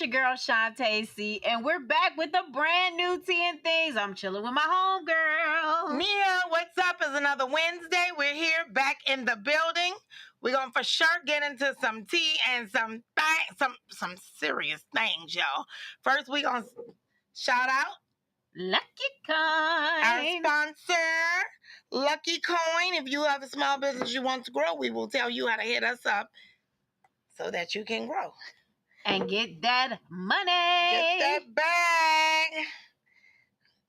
your girl Shantae C, and we're back with a brand new Tea and Things. I'm chilling with my homegirl. Mia, what's up? It's another Wednesday. We're here back in the building. We're gonna for sure get into some tea and some serious things, y'all. First, we gonna shout out Lucky our Coin. sponsor, Lucky Coin. If you have a small business you want to grow, we will tell you how to hit us up so that you can grow. And get that money. Get that bag.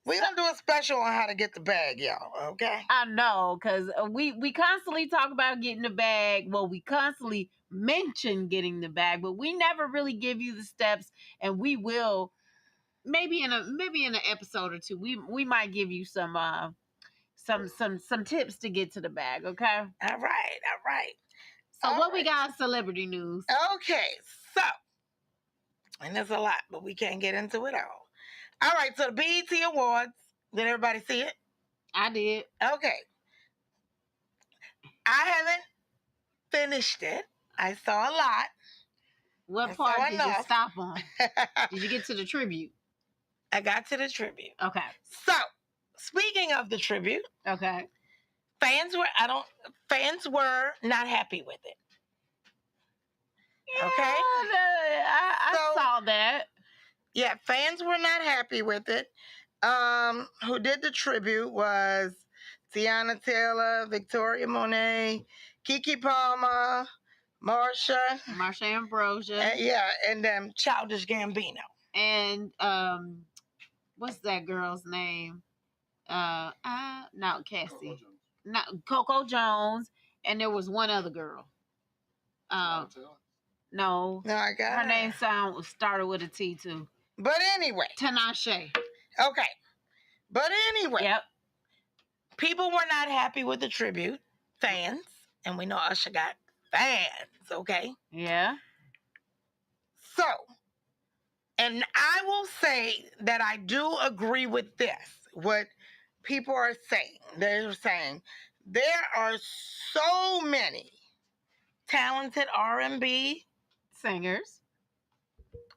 We're going to do a special on how to get the bag, y'all, okay? I know, because we constantly talk about getting the bag. Well, we constantly mention getting the bag, but we never really give you the steps, and we will maybe in an episode or two. We might give you some tips to get to the bag, okay? All right. So what we got celebrity news? Okay, so, and there's a lot, but we can't get into it all. All right, so the BET Awards, did everybody see it? I did. Okay. I haven't finished it. I saw a lot. What part did you stop on? Did you get to the tribute? I got to the tribute. Okay. So, speaking of the tribute, okay, fans were not happy with it. Yeah, okay, I saw that. Yeah, fans were not happy with it. Who did the tribute was Tiana Taylor, Victoria Monet, Keke Palmer, Marsha Ambrosia, and Childish Gambino, and what's that girl's name? Not Cassie, not Coco Jones, and there was one other girl. No, I got her name started with a T too. But anyway, Tinashe. Okay, but anyway, yep. People were not happy with the tribute, fans, and we know Usher got fans. Okay. Yeah. So, and I will say that I do agree with this. What people are saying, they're saying there are so many talented R&B singers,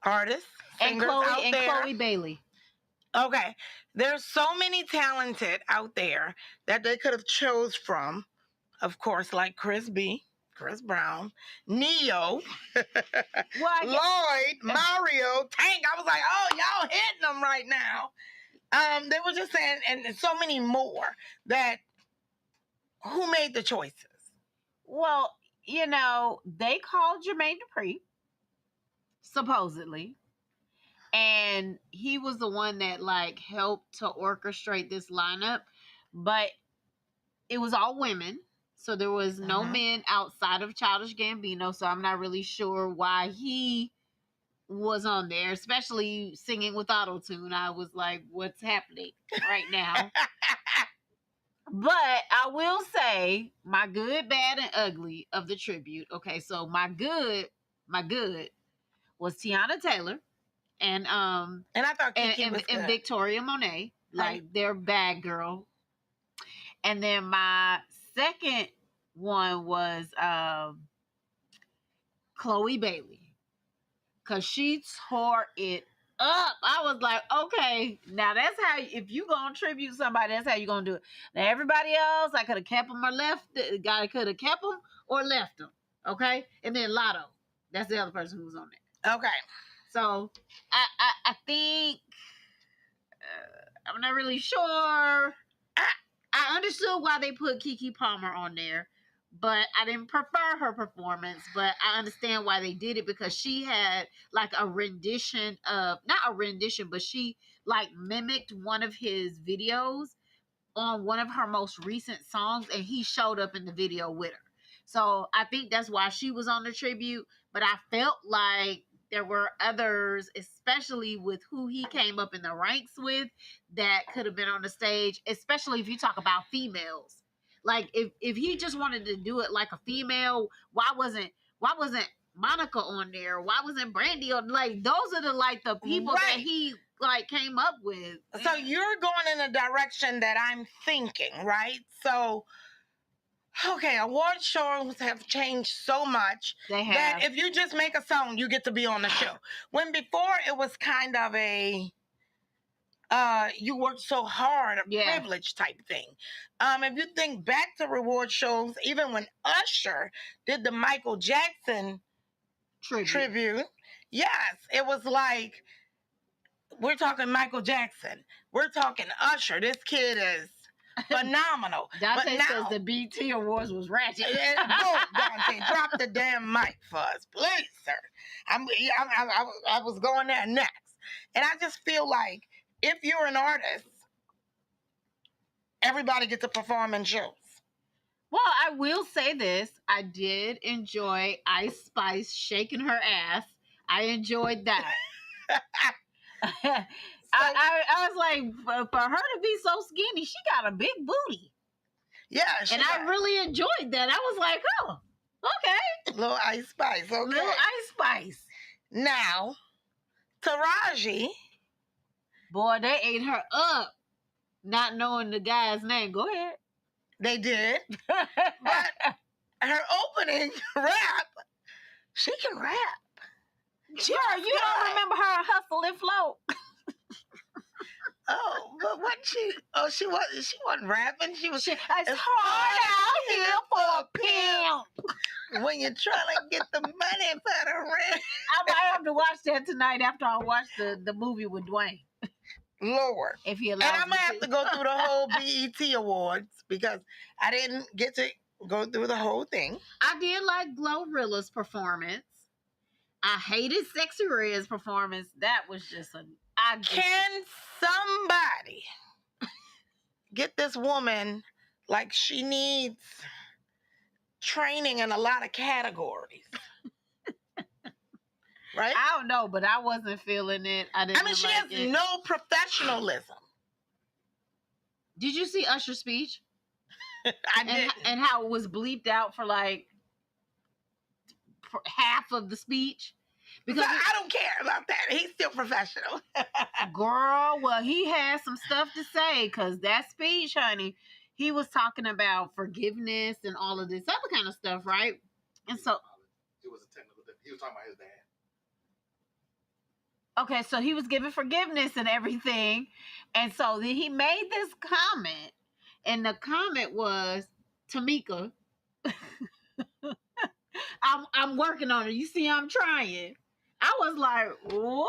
artists, and Chloe Bailey. Okay, there's so many talented out there that they could have chose from. Of course, like Chris Brown, Neo, Lloyd, Mario, Tank. I was like, oh, y'all hitting them right now. They were just saying, and so many more that who made the choices? Well, they called Jermaine Dupri, supposedly. And he was the one that helped to orchestrate this lineup, but it was all women. So there was no men outside of Childish Gambino. So I'm not really sure why he was on there, especially singing with auto-tune. I was like, what's happening right now? But I will say my good, bad, and ugly of the tribute. Okay, so my good was Tiana Taylor. And I thought Keke was good. And Victoria Monet, their bad girl. And then my second one was Chloe Bailey, because she tore it up. I was like, okay, now that's how, if you gonna tribute somebody, that's how you gonna do it. Now everybody else, I could have kept them or left. I could have kept them or left them. Okay, and then Lotto, that's the other person who was on there. Okay. So, I think, I'm not really sure. I understood why they put Keke Palmer on there, but I didn't prefer her performance. But I understand why they did it, because she had a rendition of, not a rendition, but she mimicked one of his videos on one of her most recent songs, and he showed up in the video with her. So I think that's why she was on the tribute, but I felt like there were others, especially with who he came up in the ranks with, that could have been on the stage, especially if you talk about females. If he just wanted to do it like a female, why wasn't Monica on there? Why wasn't Brandy on? Those are the people that he came up with. So you're going in a direction that I'm thinking, right? So Okay, award shows have changed so much They that have. if you just make a song, you get to be on the show. When before it was kind of a you worked so hard, a Yeah. privilege type thing. If you think back to reward shows, even when Usher did the Michael Jackson tribute, yes, it was like we're talking Michael Jackson, we're talking Usher. This kid is phenomenal. Dante but says now, the BT Awards was ratchet. Boom, Dante, drop the damn mic for us, please, sir. I was going there next, and I just feel like if you're an artist, everybody gets to perform in shows. Well, I will say this. I did enjoy Ice Spice shaking her ass. I enjoyed that. I was like, for her to be so skinny, she got a big booty. Yeah, and I really enjoyed that. I was like, oh, okay. Little Ice Spice, okay. Little Ice Spice. Now, Taraji. Boy, they ate her up, not knowing the guy's name. Go ahead. They did. But her opening rap, she can rap. Sure, you don't remember her on Hustle and Flow. Oh, but what she wasn't rapping. She was. It's hard out here for a pimp. When you're trying to get the money for the rent. I might have to watch that tonight after I watch the movie with Dwayne. Lord. If he allows me. And I'm going to have to go through the whole BET Awards because I didn't get to go through the whole thing. I did like Glorilla's performance. I hated Sexy Red's performance. That was just Can somebody get this woman like she needs training in a lot of categories? Right? I don't know, but I wasn't feeling it. She has no professionalism. Did you see Usher's speech? I did. And how it was bleeped out for like half of the speech? Because I don't care about that. He's still professional. Girl, well, he has some stuff to say because that speech, honey, he was talking about forgiveness and all of this other kind of stuff, right? And so it was a technical thing. He was talking about his dad. Okay, so he was giving forgiveness and everything. And so then he made this comment. And the comment was, Tamika, I'm working on it. You see, I'm trying. I was like, what?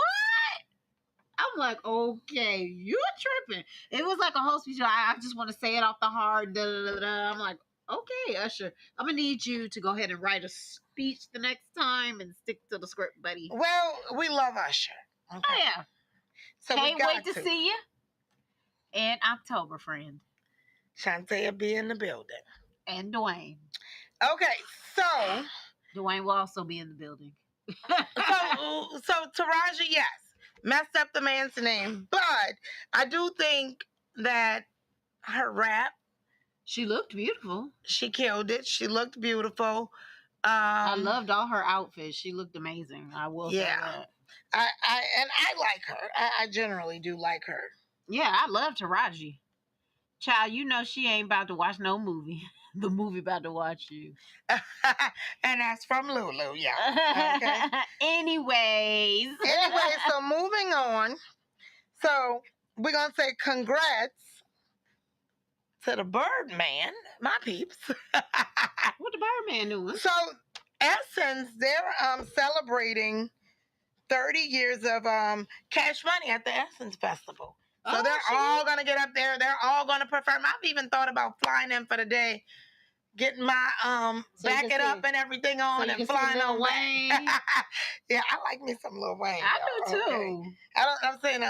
I'm like, okay, you're tripping. It was like a whole speech. I just want to say it off the heart. Da, da, da, da. I'm like, okay, Usher, I'm going to need you to go ahead and write a speech the next time and stick to the script, buddy. Well, we love Usher. Okay. Oh, yeah. So can't wait to see you in October, friend. Shantae will be in the building. And Dwayne. Okay, so Dwayne will also be in the building. so Taraji, yes, messed up the man's name, but I do think that her rap, she looked beautiful. She killed it. She looked beautiful. I loved all her outfits. She looked amazing. I will say that. I like her. I generally do like her. Yeah, I love Taraji. Child, you know she ain't about to watch no movie. The movie about to watch you. And that's from Lulu, yeah. Okay. Anyways, so moving on. So we're going to say congrats to the Birdman, my peeps. What the Birdman doing? So Essence, they're celebrating 30 years of Cash Money at the Essence Festival. So they're all going to get up there. They're all going to perform. I've even thought about flying in for the day, getting my back it up and everything on and flying on Wayne. Yeah, I like me some Lil Wayne. I do too. Okay. I'm saying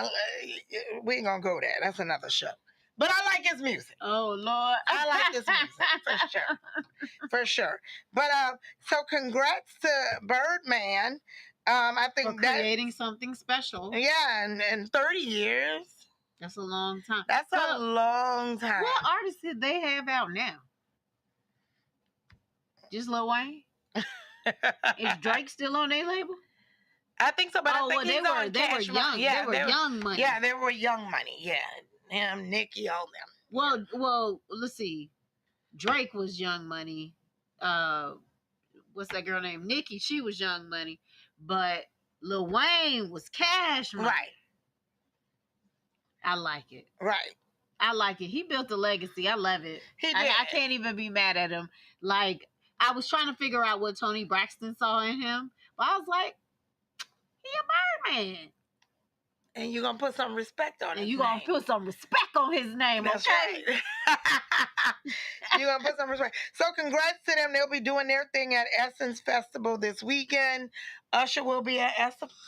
we ain't going to go there. That's another show. But I like his music. Oh, Lord. I like his music, for sure. For sure. But so congrats to Birdman. I think for creating something special. Yeah, and 30 years. That's a long time. That's a long time. What artists did they have out now? Just Lil Wayne? Is Drake still on their label? I think so, but I think they were young. Yeah, they were Young Money. Yeah, they were Young Money. Yeah, him, Nicki, all them. Well, let's see. Drake was Young Money. What's that girl named Nicki? She was Young Money, but Lil Wayne was Cash Money. Right. I like it. Right. I like it. He built a legacy. I love it. He did. I can't even be mad at him. Like, I was trying to figure out what Tony Braxton saw in him, but I was like, he a Birdman. And you're going to put some respect on it. And you're going to put some respect on his name, That's okay? right. You're going to put some respect. So congrats to them. They'll be doing their thing at Essence Festival this weekend. Usher will be at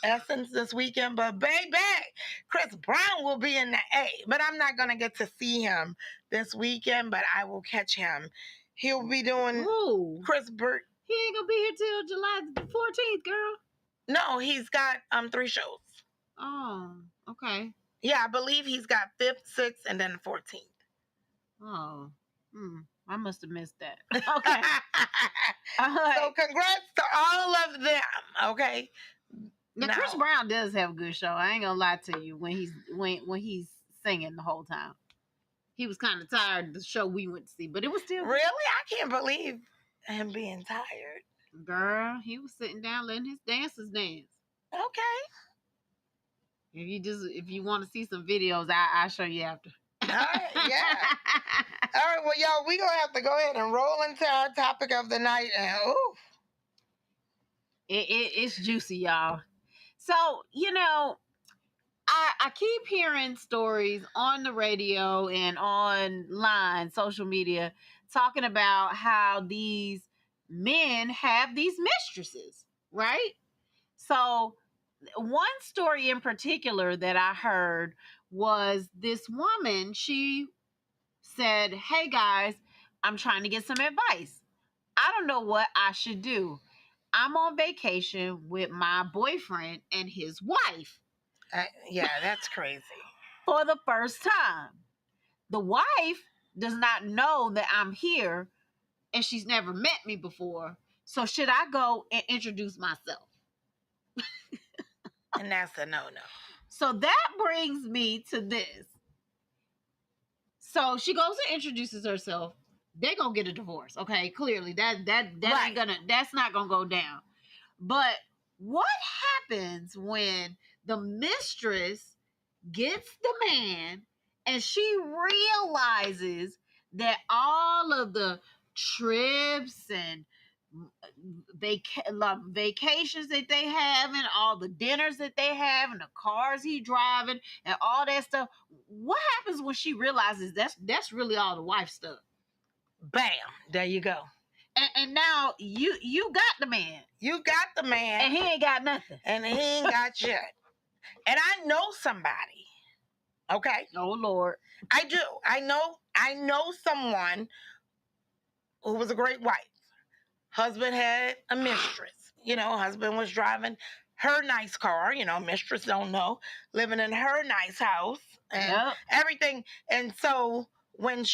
Essence this weekend. But baby, Chris Brown will be in the A. But I'm not going to get to see him this weekend, but I will catch him. He'll be doing Chris Burt. He ain't going to be here till July 14th, girl. No, he's got 3 shows. Oh, okay. Yeah, I believe he's got 5th, 6th, and then the 14th. Oh, I must have missed that. Okay. So congrats to all of them. Okay. Now, Chris Brown does have a good show. I ain't gonna lie to you. When he's singing the whole time, he was kind of tired of the show we went to see, but it was still really. I can't believe him being tired. Girl, he was sitting down letting his dancers dance. Okay. If you want to see some videos, I'll show you after. All right, yeah. All right, well, y'all, we're going to have to go ahead and roll into our topic of the night. And, it's juicy, y'all. So, I keep hearing stories on the radio and online, social media, talking about how these men have these mistresses, right? So, one story in particular that I heard was this woman. She said, "Hey guys, I'm trying to get some advice. I don't know what I should do. I'm on vacation with my boyfriend and his wife." Yeah, that's crazy. For the first time. The wife does not know that I'm here and she's never met me before. So should I go and introduce myself? And that's a no-no. So that brings me to this. So she goes and introduces herself. They're gonna get a divorce, okay? Clearly, that right. that's not gonna go down. But what happens when the mistress gets the man and she realizes that all of the trips and vacations that they have and all the dinners that they have and the cars he driving and all that stuff, what happens when she realizes that's really all the wife stuff? Bam, there you go. And now you got the man. You got the man. And he ain't got nothing. And he ain't got shit. And I know somebody. Okay? Oh Lord. I do. I know someone who was a great wife. Husband had a mistress. Husband was driving her nice car. Mistress don't know. Living in her nice house and everything. And so when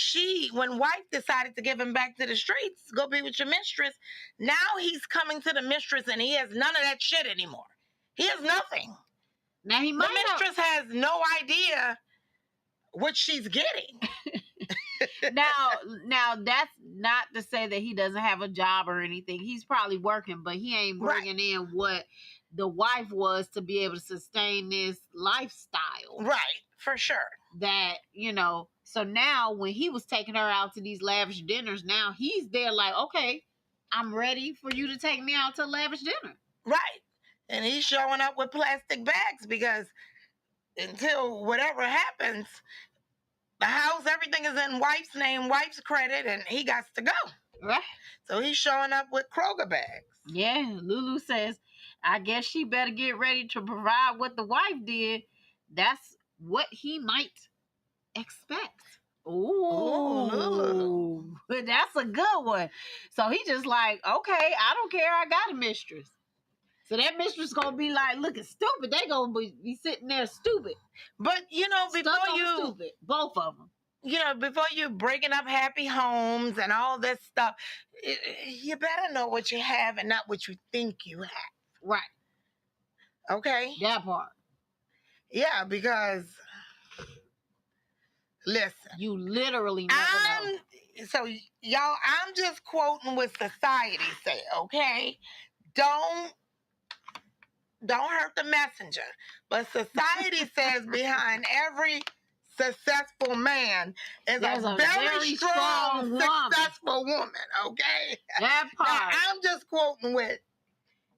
wife decided to give him back to the streets, go be with your mistress, now he's coming to the mistress and he has none of that shit anymore. He has nothing. Now the mistress has no idea what she's getting. Now that's not to say that he doesn't have a job or anything. He's probably working, but he ain't bringing in what the wife was to be able to sustain this lifestyle. Right, for sure. That, so now when he was taking her out to these lavish dinners, now he's there like, okay, I'm ready for you to take me out to a lavish dinner. Right. And he's showing up with plastic bags because until whatever happens, the house, everything is in wife's name, wife's credit, and he got to go. Right. So he's showing up with Kroger bags. Yeah, Lulu says, I guess she better get ready to provide what the wife did. That's what he might expect. Ooh, Lulu. That's a good one. So he just like, okay, I don't care. I got a mistress. So that mistress gonna be like looking stupid. They gonna be sitting there stupid. But before you stupid, both of them. Before you breaking up happy homes and all this stuff, you better know what you have and not what you think you have. Right. Okay. That part. Yeah, because Listen, You literally never know. so y'all, I'm just quoting what society say, okay? Don't hurt the messenger. But society says behind every successful man is There's a a very very strong, strong woman. successful woman, okay? That Now, part. I'm just quoting what.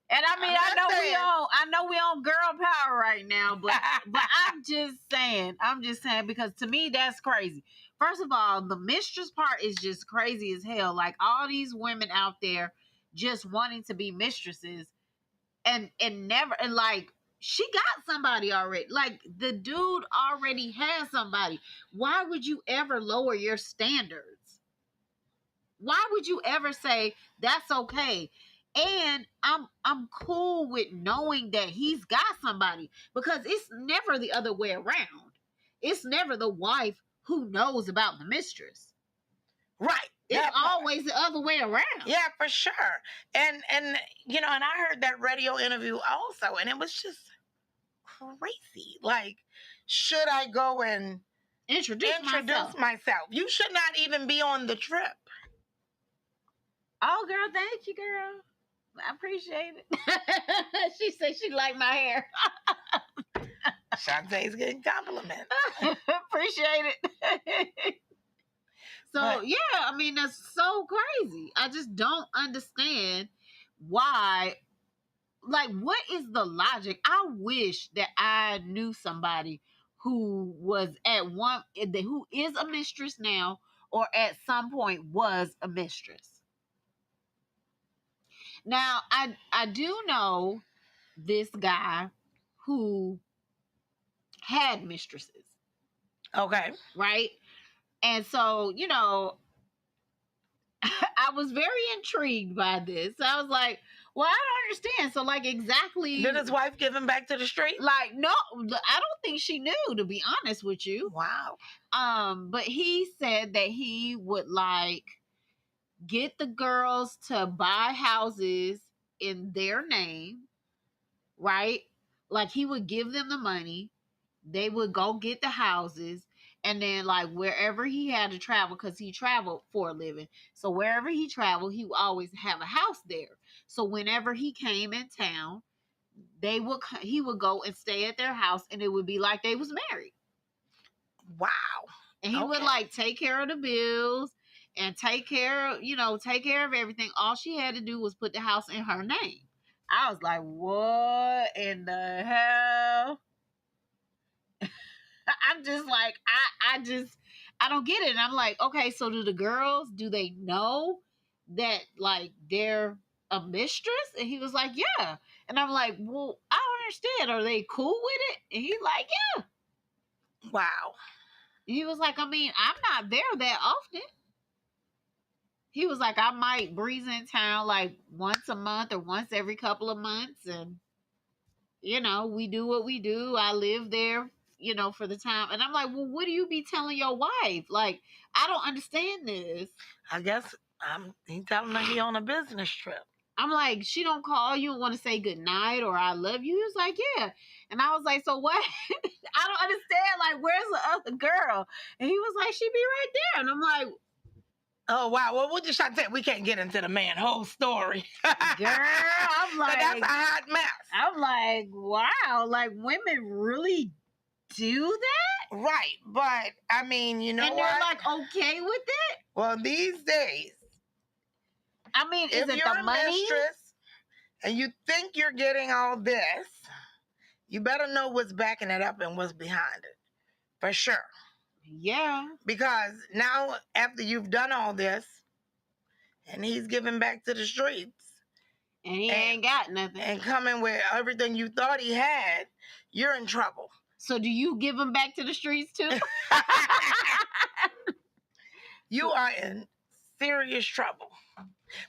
And I mean, I'm not saying- I know we on girl power right now, but I'm just saying because to me that's crazy. First of all, the mistress part is just crazy as hell. Like all these women out there just wanting to be mistresses and never and like she got somebody already. Like the dude already has somebody. Why would you ever lower your standards? Why would you ever say that's okay? And I'm cool with knowing that he's got somebody because it's never the other way around. It's never the wife who knows about the mistress. Right. It's always the other way around. Yeah, for sure. And you know, and I heard that radio interview also, and it was just crazy. Like, should I go and Introduce myself? You should not even be on the trip. Oh, girl, thank you, girl. I appreciate it. She said she liked my hair. Shantae's getting compliments. Appreciate it. So, yeah, I mean, that's so crazy. I just don't understand why. Like, what is the logic? I wish that I knew somebody who was who is a mistress now or at some point was a mistress. Now, I do know this guy who had mistresses. Okay. Right? And so, you know, I was very intrigued by this. I was like, well, I don't understand. So, like, exactly. Did his wife give him back to the street? Like, no, I don't think she knew, to be honest with you. Wow. But he said that he would, like, get the girls to buy houses in their name, right? Like, he would give them the money. They would go get the houses, and then like wherever he had to travel, because he traveled for a living, so wherever he traveled he would always have a house there. So whenever he came in town, he would go and stay at their house, and it would be like they was married. Wow. And he would like take care of the bills and take care of everything. All she had to do was put the house in her name. I was like, what in the hell? I'm just like, I don't get it. And I'm like, okay, so do they know that like they're a mistress? And he was like, yeah. And I'm like, well, I don't understand. Are they cool with it? And he's like, yeah. Wow. And he was like, I mean, I'm not there that often. He was like, I might breeze in town like once a month or once every couple of months, and you know, we do what we do. I live there, you know, for the time. And I'm like, well, what do you be telling your wife? Like, I don't understand this. I guess he's telling her he on a business trip. I'm like, she don't call you and want to say good night or I love you. He was like, yeah. And I was like, so what? I don't understand. Like, where's the other girl? And he was like, she be right there. And I'm like, oh, wow. Well, we'll just say we can't get into the man whole story. girl, I'm like, but that's a hot mess. I'm like, wow, like women really do that? Right. But, I mean, you know and they're like okay with it? Well, these days, I mean, is if it you're the a money? mistress and you think you're getting all this, you better know what's backing it up and what's behind it. For sure. Yeah. Because now, after you've done all this, and he's giving back to the streets, and he ain't got nothing, and coming with everything you thought he had, you're in trouble. So do you give him back to the streets too? You are in serious trouble.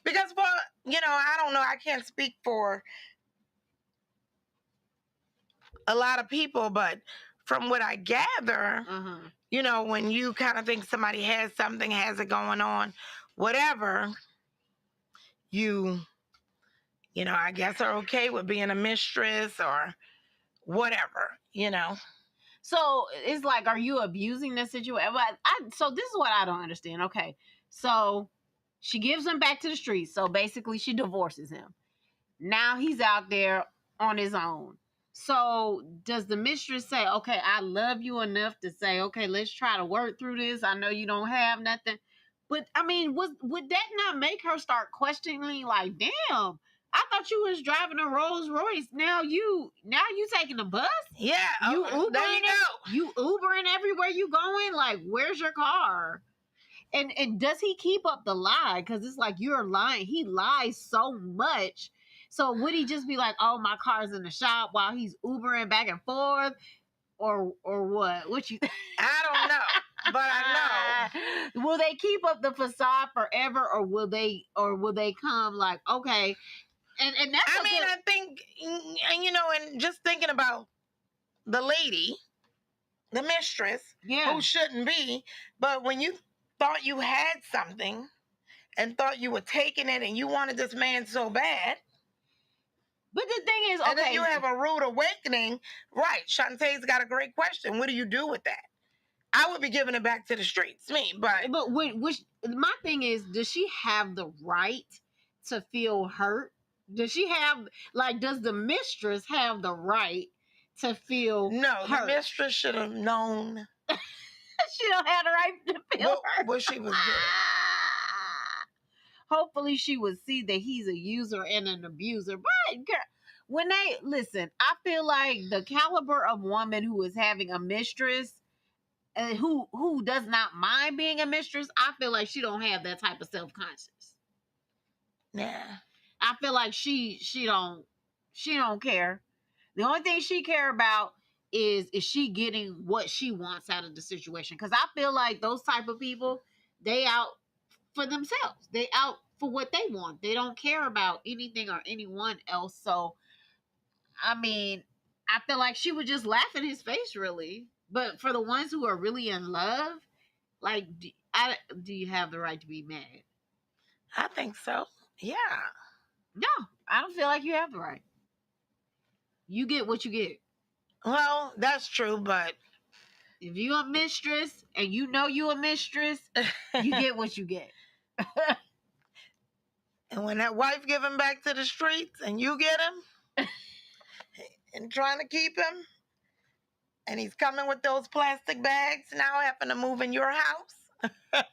Because, I don't know, I can't speak for a lot of people, but from what I gather, when you kind of think somebody has something, has it going on, whatever, I guess are okay with being a mistress or whatever, So it's like, are you abusing the situation? So this is what I don't understand. Okay, so she gives him back to the streets. So basically, she divorces him. Now he's out there on his own. So does the mistress say, okay, I love you enough to say, okay, let's try to work through this. I know you don't have nothing. But I mean, would that not make her start questioning, like, damn, I thought you was driving a Rolls Royce. Now you taking a bus? Yeah, You there you Ubering go. you Ubering everywhere you going? Like, where's your car? And does he keep up the lie? Because it's like, you're lying. He lies so much. So would he just be like, oh, my car's in the shop while he's Ubering back and forth? Or what? What you I don't know, but I know. Will they keep up the facade forever, or will they come like, okay, and that's I mean, I think, and and just thinking about the lady, the mistress, who shouldn't be, but when you thought you had something and thought you were taking it and you wanted this man so bad. But the thing is, okay, and then you have a rude awakening, right? Shantae's got a great question. What do you do with that? I would be giving it back to the streets, me. But my thing is, does she have the right to feel hurt? Does she have, like, does the mistress have the right to feel no? hurt? The mistress should have known. She don't have the right to feel hurt. What she was doing. Hopefully she would see that he's a user and an abuser. But girl, when they listen, I feel like the caliber of woman who is having a mistress, who does not mind being a mistress, I feel like she don't have that type of self-conscious. Yeah. I feel like she don't care. The only thing she care about is she getting what she wants out of the situation. Because I feel like those type of people, they out for themselves. They out for what they want. They don't care about anything or anyone else. So, I mean, I feel like she would just laugh in his face, really. But for the ones who are really in love, like, do you have the right to be mad? I think so. Yeah. No, I don't feel like you have the right. You get what you get. Well, that's true, but if you a mistress and you know you a mistress, you get what you get. And when that wife give him back to the streets and you get him and trying to keep him, and he's coming with those plastic bags now having to move in your house.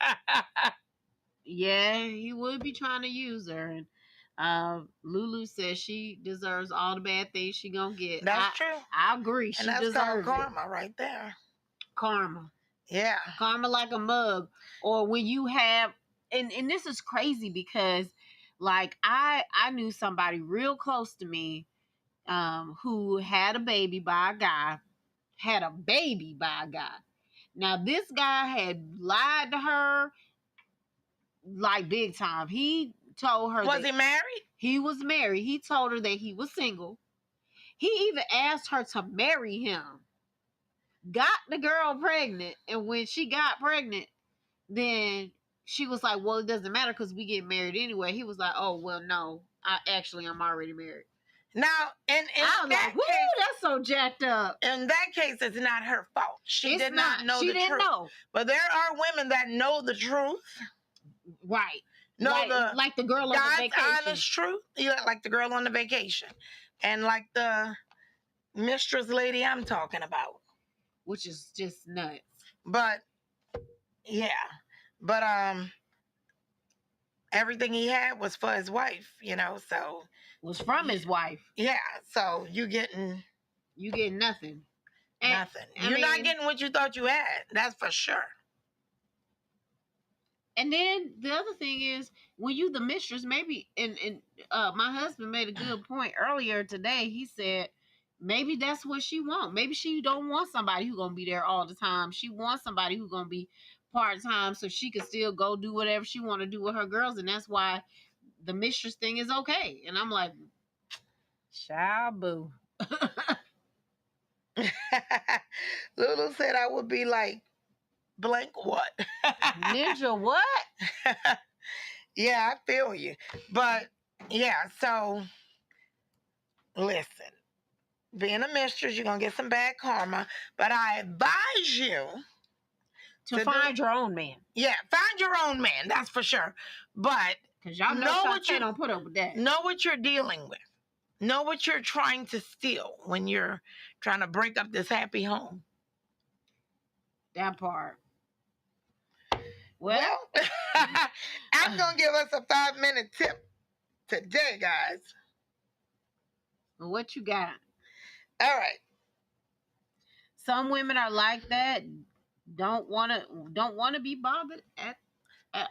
Yeah, he would be trying to use her. And Lulu says she deserves all the bad things she gonna get. That's true. I agree. She and that's deserves called karma right there. Karma. Yeah. Karma like a mug. Or when you have, and this is crazy because, like, I knew somebody real close to me who had a baby by a guy. Now, this guy had lied to her like big time. He told her Was he married? He was married. He told her that he was single. He even asked her to marry him. Got the girl pregnant, and when she got pregnant, then she was like, well, it doesn't matter because we get married anyway. He was like, oh, well, no, I'm already married. Now, in I was that like, woo, case, that's so jacked up. In that case, it's not her fault. She did not know she the didn't truth. Know. But there are women that know the truth. Right. Know like the girl on the vacation. God's honest truth. Like the girl on the vacation. And like the mistress lady I'm talking about. Which is just nuts. But, yeah. But, everything he had was for his wife, so. Was from his wife. Yeah, so you getting nothing. Nothing. You're not getting what you thought you had. That's for sure. And then the other thing is, when you the mistress, maybe, and my husband made a good point earlier today. He said, maybe that's what she wants. Maybe she don't want somebody who's gonna be there all the time. She wants somebody who's gonna be part-time so she can still go do whatever she want to do with her girls, and that's why the mistress thing is okay. And I'm like, Shabu. Lulu said I would be like, blank what? Ninja what? Yeah, I feel you. But, yeah, so, listen. being a mistress, you're going to get some bad karma. But I advise you to find your own man. Yeah, find your own man. That's for sure. But because y'all know what you don't put up with that. Know what you're dealing with. Know what you're trying to steal when you're trying to break up this happy home. That part. Well, I'm going to give us a 5-minute tip today, guys. What you got? All right. Some women are like that. Don't want to be bothered at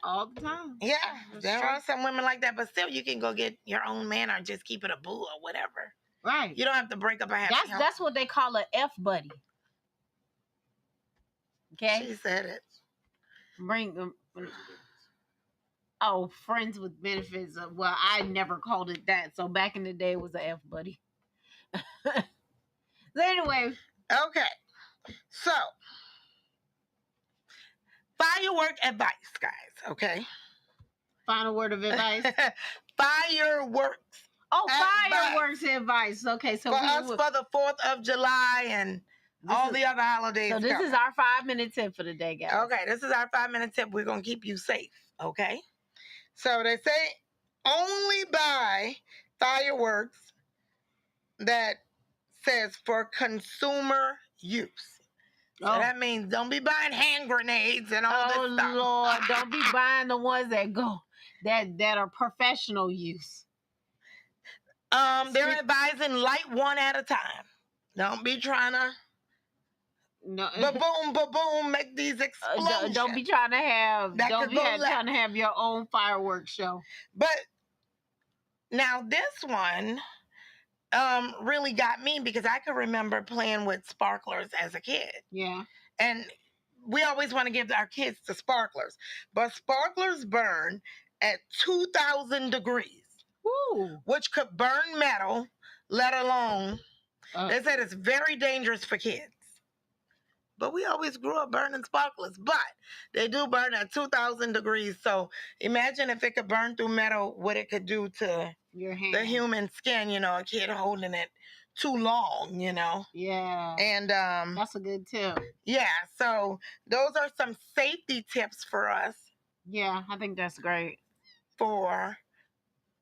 all the time. Yeah, there are some women like that, but still, you can go get your own man or just keep it a boo or whatever. Right. You don't have to break up a happy home. That's what they call an F buddy. Okay. She said it. Bring them. Oh, friends with benefits. Well, I never called it that. So back in the day, it was a F buddy. So anyway. Okay. So, firework advice, guys. Okay. Final word of advice. Fireworks. Oh, fireworks advice. Okay, so for us for the 4th of July and all the other holidays. So this is our 5-minute tip for the day, guys. Okay, this is our 5-minute tip. We're gonna keep you safe. Okay. So they say only buy fireworks that says for consumer use. So that means don't be buying hand grenades and all this stuff. Oh Lord, don't be buying the ones that are professional use. They're advising light one at a time. Don't be trying to ba-boom, ba-boom, make these explosions. Don't be trying to have trying to have your own fireworks show. But now this one really got me because I could remember playing with sparklers as a kid. Yeah. And we always want to give our kids the sparklers. But sparklers burn at 2,000 degrees. Ooh. Which could burn metal, let alone, they said it's very dangerous for kids. But we always grew up burning sparklers. But they do burn at 2,000 degrees. So imagine if it could burn through metal, what it could do to your hand. The human skin, a kid holding it too long, Yeah. And that's a good tip. Yeah, so those are some safety tips for us. Yeah, I think that's great. For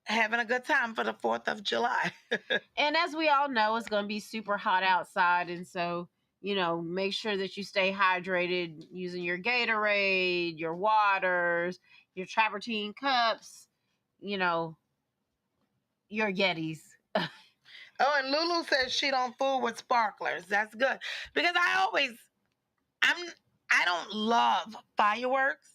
having a good time for the 4th of July. And as we all know, it's going to be super hot outside. And so, make sure that you stay hydrated using your Gatorade, your waters, your travertine cups, your Yetis. Oh, and Lulu says she don't fool with sparklers. That's good. Because I don't love fireworks,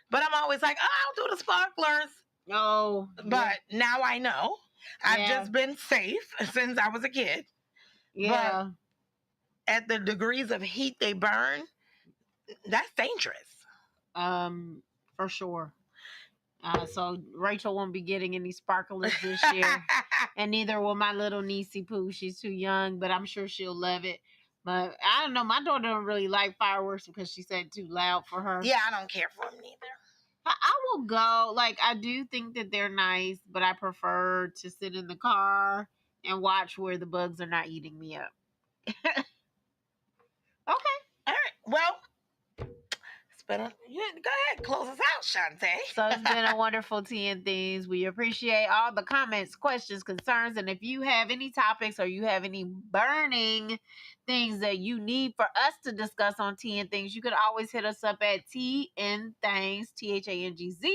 but I'm always like, I'll do the sparklers. Oh, but now I know. I've just been safe since I was a kid. Yeah. But at the degrees of heat they burn, that's dangerous. For sure. So Rachel won't be getting any sparklers this year. And neither will my little niecey Pooh. She's too young, but I'm sure she'll love it. But I don't know. My daughter don't really like fireworks because she said too loud for her. Yeah, I don't care for them neither. I will go. Like, I do think that they're nice, but I prefer to sit in the car and watch where the bugs are not eating me up. Okay. All right. Well, go ahead, close us out, Shantae. So it's been a wonderful Tea and Things. We appreciate all the comments, questions, concerns, and if you have any topics or you have any burning things that you need for us to discuss on Tea and Things, you can always hit us up at teaandthings, THANGZ,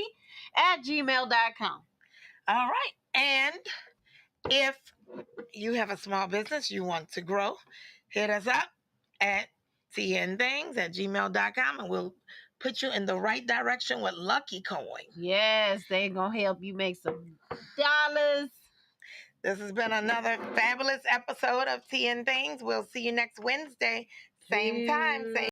@gmail.com. All right. And if you have a small business you want to grow, hit us up at teaandthings@gmail.com and we'll put you in the right direction with Lucky Coin. Yes, they're going to help you make some dollars. This has been another fabulous episode of Tea and Things. We'll see you next Wednesday. Same time, same